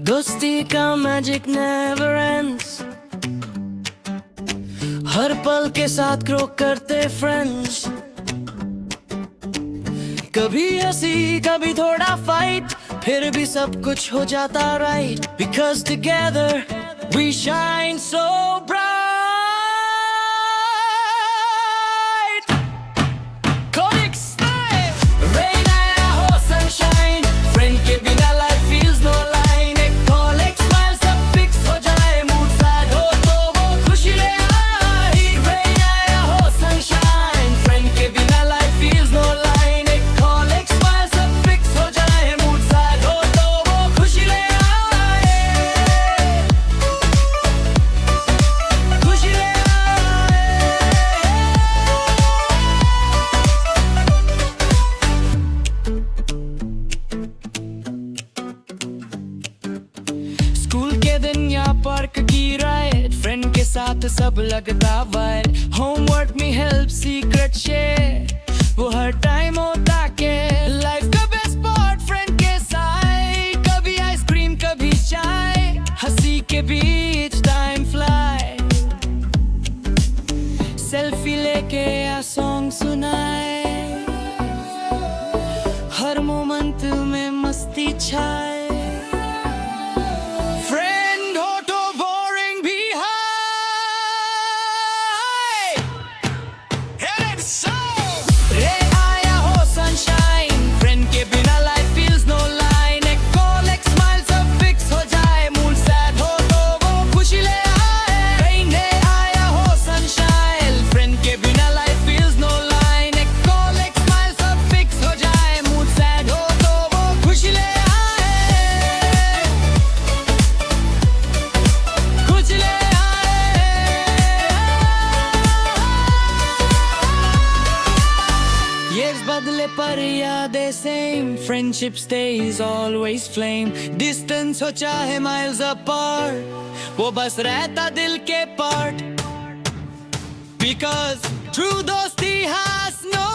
दोस्ती का magic never ends, हर पल के साथ ग्रो करते फ्रेंड्स। कभी हंसी कभी थोड़ा फाइट, फिर भी सब कुछ हो जाता right. Because together we shine so bright. कॉलिक स्माइल, रेन आया हो सनशाइन, फ्रेंड के बिना लाइफ फील्स नो लाइन। एक कॉलिक स्माइल सब फिक्स हो जाए, मूड सैड हो तो वो खुशी ले आई। रेन आया हो सनशाइन, फ्रेंड के बिना लाइफ फील्स नो लाइन। एक कॉलिक स्माइल सब फिक्स हो जाए, मूड सैड हो तो वो खुशी ले आए। खुशी ले आए। स्कूल के दिन या पार्क की राइड, फ्रेंड के साथ सब लगता वाइड। होमवर्क में हेल्प, सीक्रेट शेयर, वो हर टाइम होता के। लाइफ का बेस्ट पार्ट फ्रेंड के साथ, कभी आइसक्रीम कभी चाय, हंसी के बीच टाइम फ्लाई। सेल्फी लेके या सॉन्ग सुनाए, हर मोमेंट में मस्ती छाए। फ्रेंड हो तो बोरिंग भी हाय। रे आया हो सनशाइन, फ्रेंड के बिना लाइफ फील्स नो लाइन। एक कॉल एक स्माइल सब फिक्स हो जाए, मूड सैड हो तो वो खुशी ले आए। रेन डे आया हो सनशाइन, फ्रेंड के बिना लाइफ फील्स नो लाइन। एक कॉल एक स्माइल सब फिक्स हो जाए, मूड सैड हो तो वो खुशी ले आए। खुशी ले Years बदले पर यादें same, friendship stays always flame। Distance हो चाहे miles apart, वो बस रहता दिल के part। Because true दोस्ती has no